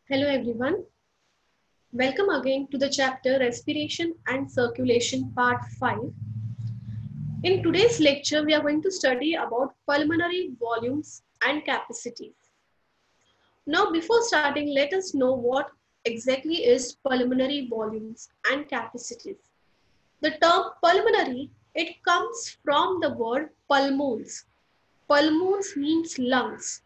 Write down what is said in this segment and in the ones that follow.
Hello everyone. Welcome again to the chapter Respiration and Circulation Part 5. In today's lecture, we are going to study about pulmonary volumes and capacities. Now, before starting, let us know what exactly is pulmonary volumes and capacities. The term pulmonary, it comes from the word pulmones. Pulmones means lungs.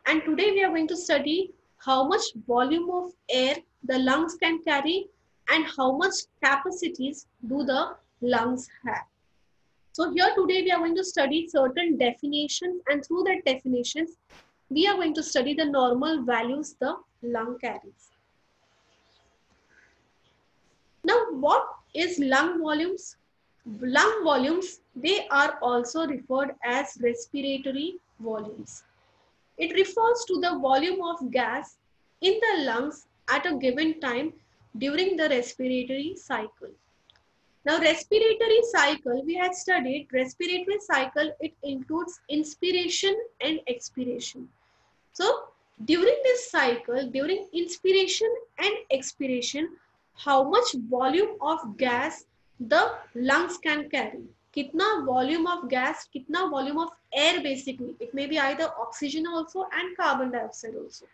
And today we are going to study how much volume of air the lungs can carry and how much capacities do the lungs have. So here today we are going to study certain definitions, and through that definitions we are going to study the normal values the lung carries. Now what is lung volumes? Lung volumes, they are also referred as respiratory volumes. It refers to the volume of gas in the lungs at a given time during the respiratory cycle. Now, respiratory cycle, we had studied respiratory cycle, it includes inspiration and expiration. So, during this cycle, during inspiration and expiration, how much volume of gas the lungs can carry? Kitna volume of gas, kitna volume of air basically. It may be either oxygen also and carbon dioxide also.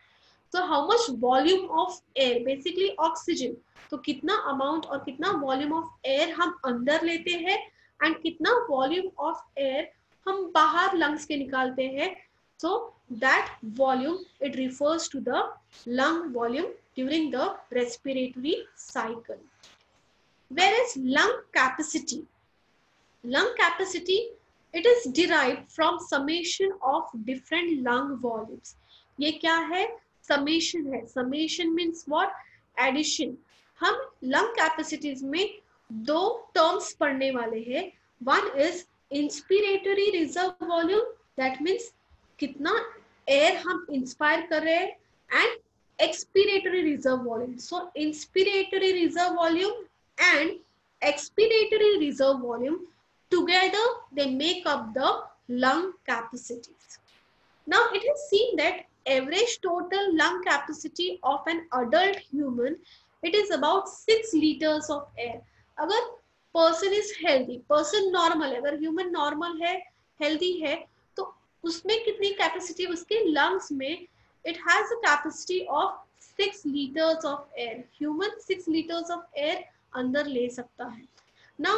So how much volume of air, basically oxygen. तो कितना amount और कितना volume of air हम अंदर लेते हैं and कितना volume of air हम बाहर lungs के निकालते हैं. So that volume, it refers to the lung volume during the respiratory cycle. Whereas lung capacity, it is derived from summation of different lung volumes. ये क्या है? Summation है. Summation means what? Addition. हम lung capacities में दो terms पढ़ने वाले हैं. One is inspiratory reserve volume, that means कितना air हम inspire कर रहे हैं, and expiratory reserve volume. So inspiratory reserve volume and expiratory reserve volume, together they make up the lung capacities. Now it is seen that average total lung capacity of an adult human, it is about 6 liters of air. अगर person is healthy, person normal है, अगर human normal है, healthy है, तो उसमें कितनी capacity उसके lungs में? It has a capacity of 6 liters of air. Human 6 liters of air अंदर ले सकता है. Now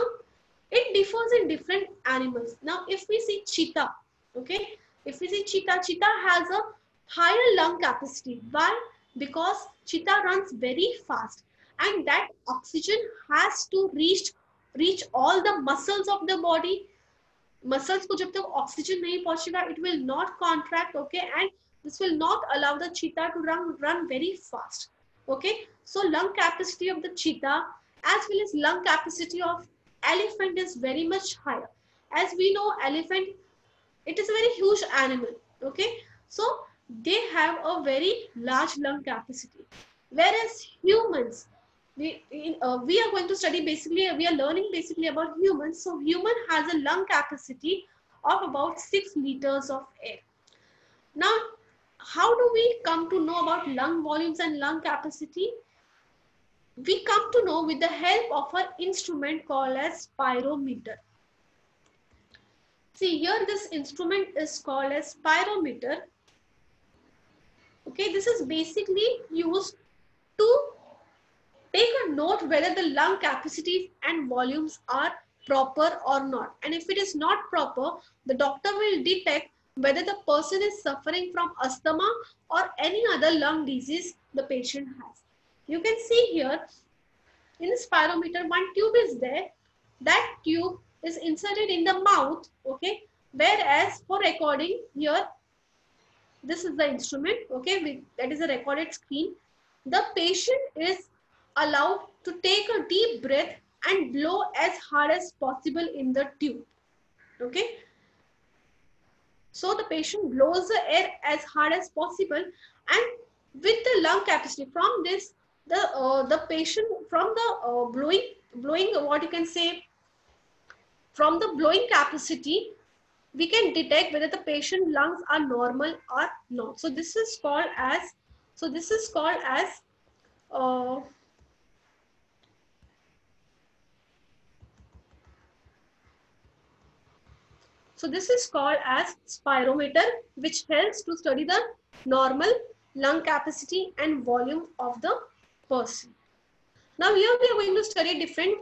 it differs in different animals. Now if we see cheetah, okay, if we see cheetah has a higher lung capacity. Why? Because cheetah runs very fast and that oxygen has to reach all the muscles of the body. Muscles को जब तक oxygen नहीं पहुंचेगा, it will not contract, okay, and this will not allow the cheetah to run very fast. Okay, so lung capacity of the cheetah as well as lung capacity of elephant is very much higher. As we know, elephant, it is a very huge animal. Okay, so they have a very large lung capacity, whereas humans, we are going to study, basically we are learning basically about humans. So human has a lung capacity of about 6 liters of air. Now how do we come to know about lung volumes and lung capacity? We come to know with the help of an instrument called as spirometer. See here, this instrument is called as spirometer. Okay, this is basically used to take a note whether the lung capacities and volumes are proper or not. And if it is not proper, the doctor will detect whether the person is suffering from asthma or any other lung disease the patient has. You can see here in the spirometer, one tube is there. That tube is inserted in the mouth, okay, whereas for recording here, this is the instrument, okay, that is a recorded screen. The patient is allowed to take a deep breath and blow as hard as possible in the tube. Okay, so the patient blows the air as hard as possible, and with the lung capacity from this, the patient from the blowing what you can say, from the blowing capacity, we can detect whether the patient lungs are normal or not. So this is called as So this is called as spirometer, which helps to study the normal lung capacity and volume of the person. Now here we are going to study different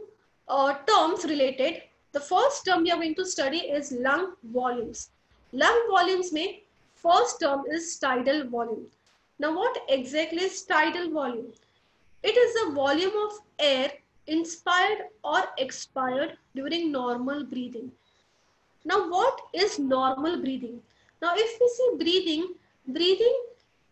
terms related. The first term we are going to study is lung volumes. Lung volumes में first term is tidal volume. Now what exactly is tidal volume? It is the volume of air inspired or expired during normal breathing. Now what is normal breathing? Now if we see breathing,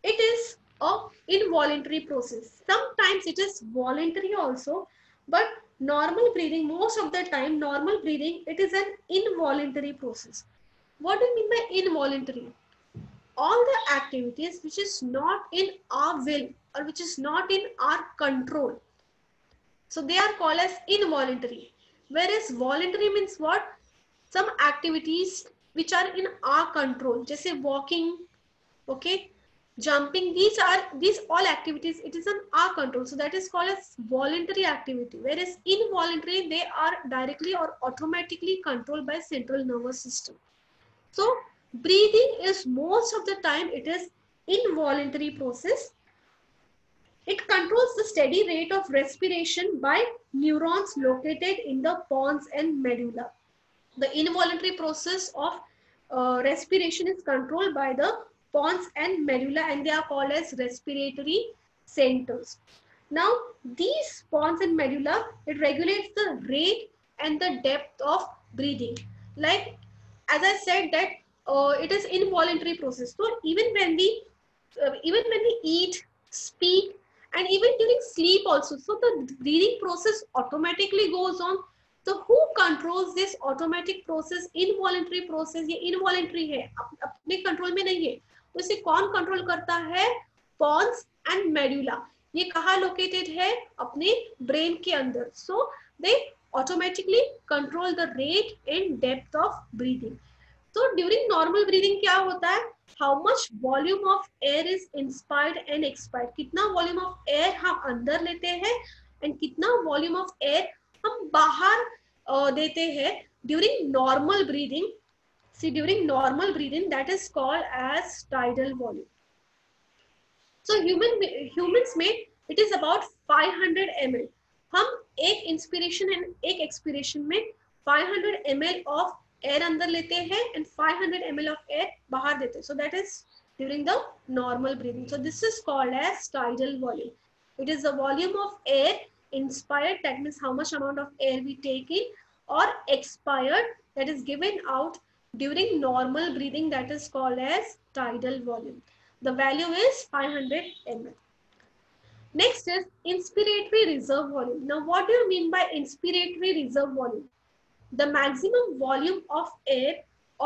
it is a involuntary process. Sometimes it is voluntary also, but normal breathing, most of the time normal breathing, it is an involuntary process. What do you mean by involuntary? All the activities which is not in our will or which is not in our control, so they are called as involuntary. Whereas voluntary means what? Some activities which are in our control, just say walking, okay, jumping, these all activities, it is in our control, so that is called as voluntary activity. Whereas involuntary, they are directly or automatically controlled by central nervous system. So breathing is most of the time it is involuntary process. It controls the steady rate of respiration by neurons located in the pons and medulla. The involuntary process of respiration is controlled by the pons and medulla, and they are called as respiratory centers. Now these pons and medulla, it regulates the rate and the depth of breathing. Like as I said that it is involuntary process. So even when we eat, speak, and even during sleep also, so the breathing process automatically goes on. So who controls this automatic process? Involuntary process ये involuntary है, अपने control में नहीं है. उसे कौन control करता है? Pons and medulla. ये कहाँ लोकेटेड है? अपने ब्रेन के अंदर. So they automatically control the rate and depth of breathing. तो ड्यूरिंग नॉर्मल ब्रीदिंग क्या होता है? How much volume of air is inspired and expired. कितना वॉल्यूम ऑफ एयर हम अंदर लेते हैं एंड कितना वॉल्यूम ऑफ एयर हम बाहर देते हैं during normal breathing. See during normal breathing that is called as tidal volume. So humans में इट इज अबाउट 500 ml. हम एक इंस्पिरेशन एंड एक एक्सपिरेशन में 500 ml ऑफ एयर अंदर लेते हैं एंड 500 ml ऑफ एयर बाहर देते हैं. So that is during the normal breathing. So this is called as tidal volume. It is the volume of air inspired, that means how much amount of air we take in, or expired, that is given out during normal breathing, that is called as tidal volume. The value is 500 ml. Next is inspiratory reserve volume. Now what do you mean by inspiratory reserve volume? The maximum volume of air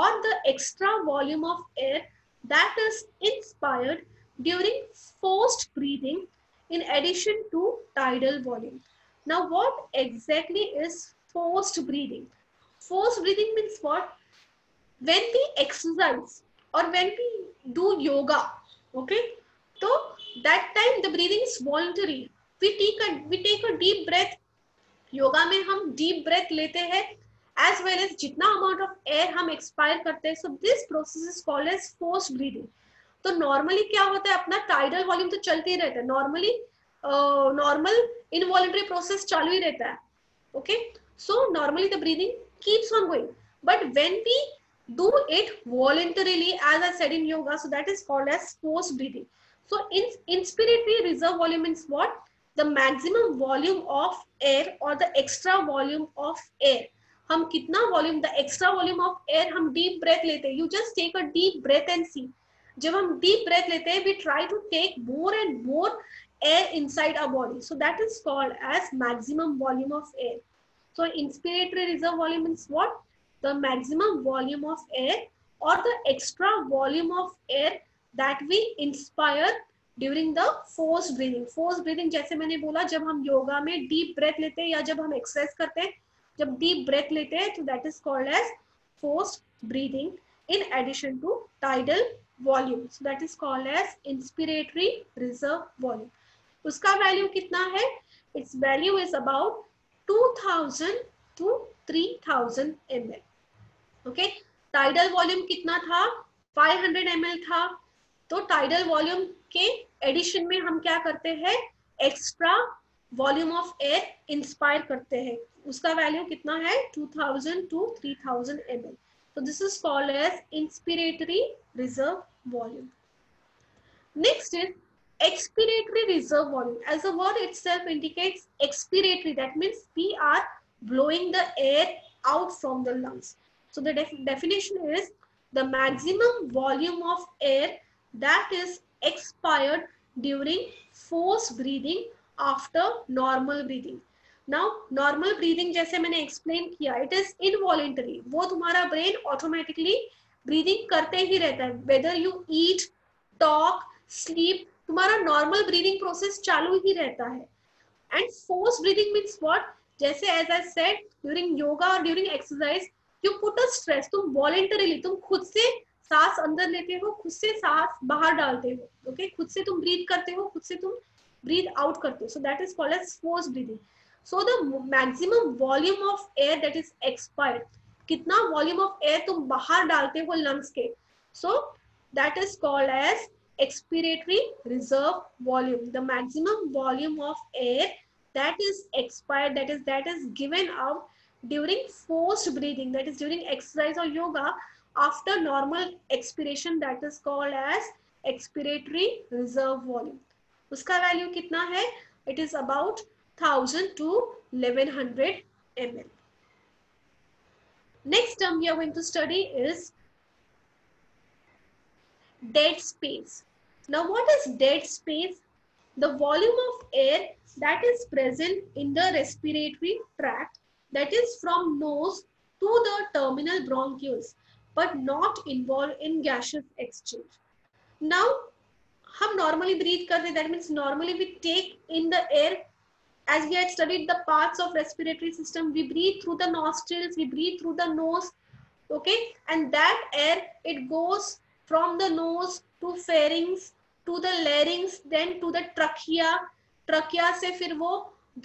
or the extra volume of air that is inspired during forced breathing in addition to tidal volume. Now what exactly is forced breathing? Forced breathing means what? When we exercise or when we do yoga, okay, so that time the breathing is voluntary. We take a deep breath. Yoga में हम deep breath लेते हैं as well as जितना amount of air हम expire करते हैं. So this process is called as forced breathing. तो normally क्या होता है, अपना टाइडल वॉल्यूम तो चलते ही रहता है. नॉर्मली नॉर्मल इनवॉलंटरी प्रोसेस चालू ही रहता है. Okay, so normally the breathing keeps on going, but when we do it voluntarily, as I said in yoga, so that is called as forced breathing. So inspiratory reserve volume means what? The maximum volume of air or the extra volume of air. हम कितना volume, the extra volume of air हम deep breath लेते हैं. You just take a deep breath and see. जब हम deep breath लेते हैं, we try to take more and more air inside our body, so that is called as maximum volume of air. So inspiratory reserve volume means what? The maximum volume of air or the extra volume of air that we inspire during the forced breathing. Forced breathing जैसे मैंने बोला, जब हम योगा में deep breath लेते हैं या जब हम एक्सरसाइज करते हैं, जब deep breath लेते हैं, तो that is called as forced breathing in addition to tidal volume, so that is called as inspiratory reserve volume. उसका वैल्यू कितना है? It's value is about 2000 to 3000 ml. Okay, tidal volume कितना था? 500 ml था. तो टाइडल वॉल्यूम के addition में हम क्या करते हैं? Extra volume of air inspire करते हैं. उसका वैल्यू कितना है? 2000 to 3000 ml. So this is called as inspiratory reserve volume. Next is expiratory reserve volume. As the word itself indicates, expiratory, that means we are blowing the air out from the lungs. So the definition is the maximum volume of air that is expired during forced breathing after normal breathing. Now normal breathing जैसे मैंने explain किया, it is involuntary. वो तुम्हारा brain automatically breathing करते ही रहता है, whether you eat, talk, sleep, तुम्हारा नॉर्मल ब्रीदिंग प्रोसेस चालू ही रहता है. And force breathing means what? जैसे as I said, during yoga और during exercise you put a stress, तुम वॉलेंटरीली, तुम खुद से सांस अंदर लेते हो, खुद से सांस बाहर डालते हो. ओके, खुद से तुम ब्रीथ करते हो, खुद से तुम ब्रीथ आउट करते हो. So that is called as force breathing. So the maximum volume of air that is expired, कितना volume of air तुम बाहर डालते हो lungs के, so that is called as expiratory reserve volume. The maximum volume of air that is expired, that is given out during forced breathing, that is during exercise or yoga after normal expiration, that is called as expiratory reserve volume. उसका value कितना है? It is about 1000 to 1100 ml. Next term we are going to study is dead space. Now what is dead space? The volume of air that is present in the respiratory tract, that is from nose to the terminal bronchioles, but not involved in gaseous exchange. Now हम normally breathe करते, that means normally we take in the air. As we had studied the parts of respiratory system, we breathe through the nostrils, we breathe through the nose, okay, and that air, it goes from the nose to pharynx to the larynx, then to the trachea. Trachea से फिर वो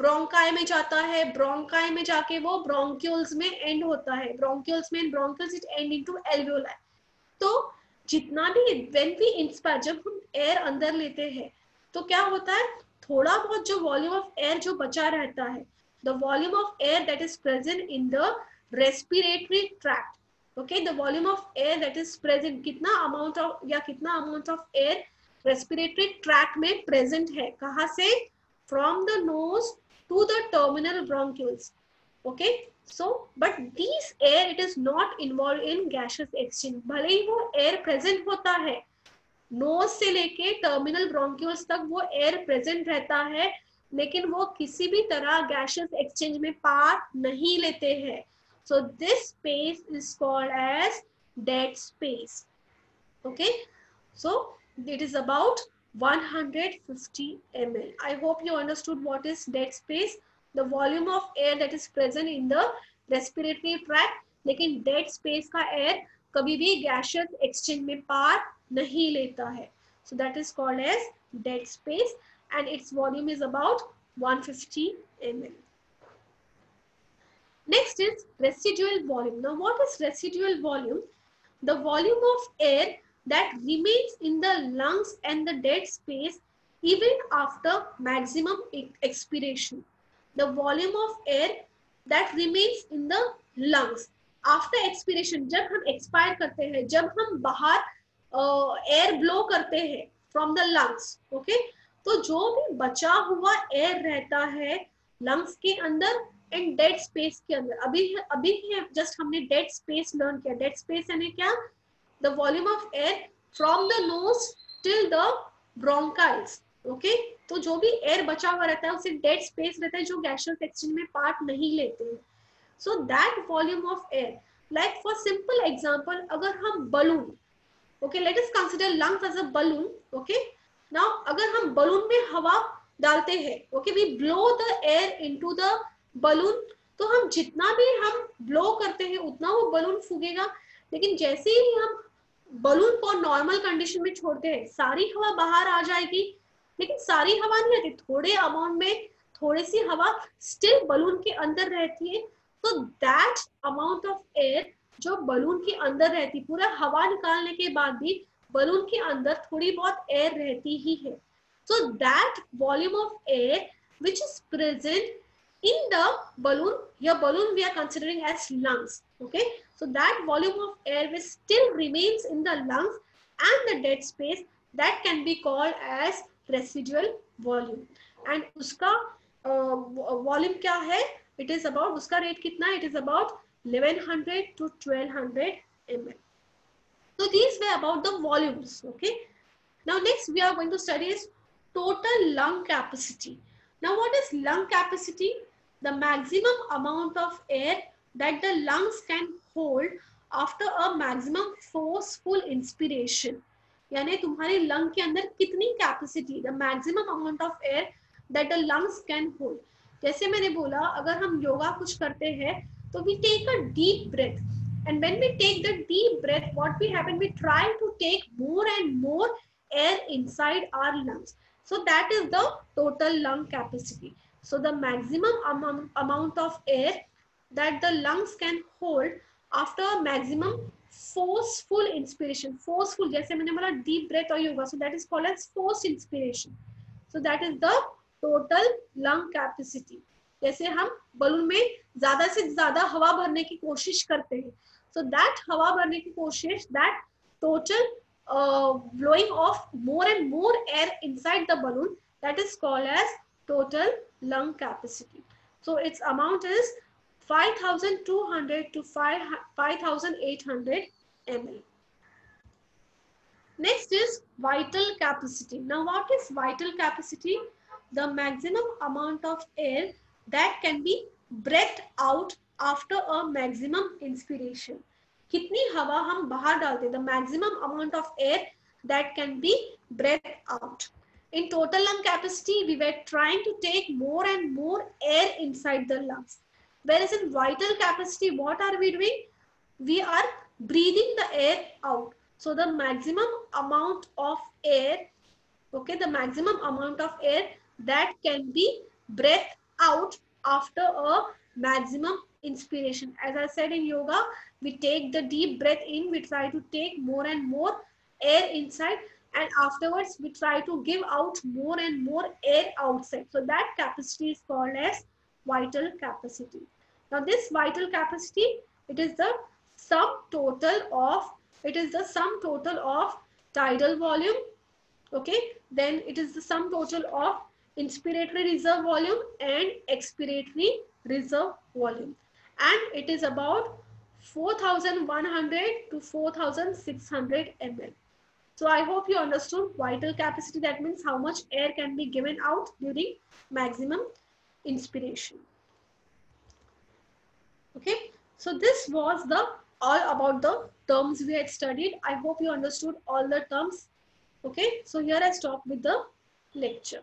bronchi में जाता है, bronchi में जाके वो bronchioles में end होता है, bronchioles में, bronchioles it end into alveoli. तो जितना भी when we inspire, जब हम air अंदर लेते हैं तो क्या होता है? थोड़ा बहुत जो वॉल्यूम ऑफ एयर जो बचा रहता है, the volume of air that is present in the respiratory tract, okay, the volume of air that is present, कितना अमाउंट ऑफ या कितना amount of air respiratory tract में प्रेजेंट है, कहाँ से? From the nose to the terminal bronchioles. Okay, so but this air it is not involve in gaseous exchange. भले ही वो एयर प्रेजेंट होता है, नोज से लेके टर्मिनल ब्रोंक्यूल्स तक वो एयर प्रेजेंट रहता है, लेकिन वो किसी भी तरह गैसियस एक्सचेंज में पार्ट नहीं लेते हैं. So this space is called as dead space. Okay, so it is about 150 ml. I hope you understood what is dead space. The volume of air that is present in the respiratory tract. लेकिन dead space का air कभी भी gaseous exchange में part नहीं लेता है. So that is called as dead space and its volume is about 150 ml. Next is residual volume. Now what is residual volume? The volume of air that remains in the lungs and the dead space even after maximum expiration. The volume of air that remains in the lungs after expiration, जब हम expire करते हैं, जब हम बाहर air blow करते हैं from the lungs, okay, तो जो भी बचा हुआ एयर रहता है लंग्स के अंदर एंड डेड स्पेस के अंदर. अभी जस्ट हमने डेड स्पेस लर्न किया. डेड स्पेस यानी क्या? The volume of air from the nose till the bronchioles. Okay, तो जो भी एयर बचा हुआ रहता है उसे डेड स्पेस रहता है, जो गैसियस एक्सचेंज में पार्ट नहीं लेते हैं. So that volume of air, like for simple example, अगर हम balloon, okay, let us consider lungs as a balloon. Okay, now अगर हम बलून में हवा डालते हैं, okay, we blow the air into the balloon, तो हम जितना भी हम ब्लो करते हैं उतना वो बलून फूगेगा. लेकिन जैसे ही हम बलून को नॉर्मल कंडीशन में छोड़ते हैं, सारी हवा बाहर आ जाएगी, लेकिन सारी हवा नहीं आती, थोड़े अमाउंट में थोड़ी सी हवा स्टिल बलून के अंदर रहती है। तो दैट अमाउंट ऑफ एयर जो बलून के अंदर रहती, पूरा हवा निकालने के बाद भी बलून के अंदर थोड़ी बहुत एयर रहती ही है। So that volume of air which is present in the balloon, your balloon we are considering as lungs. Okay, so that volume of air which still remains in the lungs and the dead space, that can be called as residual volume. And uska volume क्या है? It is about, उसका rate कितना है? It is about 1100 to 1200 ml. So these were about the volumes. Okay. Now next we are going to study is total lung capacity. Now what is lung capacity? The maximum amount of air that the lungs can hold after a maximum forceful inspiration. यानी तुम्हारी lung के अंदर कितनी capacity, the maximum amount of air that the lungs can hold. जैसे मैंने बोला, अगर हम योगा कुछ करते हैं तो we take a deep breath, and when we take the deep breath, what we happen, we try to take more and more air inside our lungs. So that is the total lung capacity. So the maximum amount of air that the lungs can hold after a maximum forceful inspiration. Forceful, जैसे मैंने बोला deep breath और yoga, so that is called as forced inspiration. So that is the total lung capacity. जैसे हम balloon में ज्यादा से ज्यादा हवा भरने की कोशिश करते हैं, so that हवा भरने की कोशिश, that total blowing of more and more air inside the balloon, that is called as total lung capacity. So its amount is 5200 to 5800 ml. Next is vital capacity. Now what is vital capacity? The maximum amount of air that can be breathed out after a maximum inspiration. कितनी हवा हम बाहर डालते हैं, the maximum amount of air that can be breathed out. In total lung capacity, we were trying to take more and more air inside the lungs. Whereas in vital capacity, what are we doing? We are breathing the air out. So the maximum amount of air, okay, the maximum amount of air that can be breathed out after a maximum inspiration. As I said in yoga, we take the deep breath in, we try to take more and more air inside, and afterwards we try to give out more and more air outside. So that capacity is called as vital capacity. Now this vital capacity, it is the sum total of tidal volume, okay, then it is the sum total of inspiratory reserve volume and expiratory reserve volume, and it is about 4100 to 4600 ml. So I hope you understood vital capacity. That means how much air can be given out during maximum inspiration. Okay, so this was the all about the terms we had studied. I hope you understood all the terms. Okay, so here I stop with the lecture.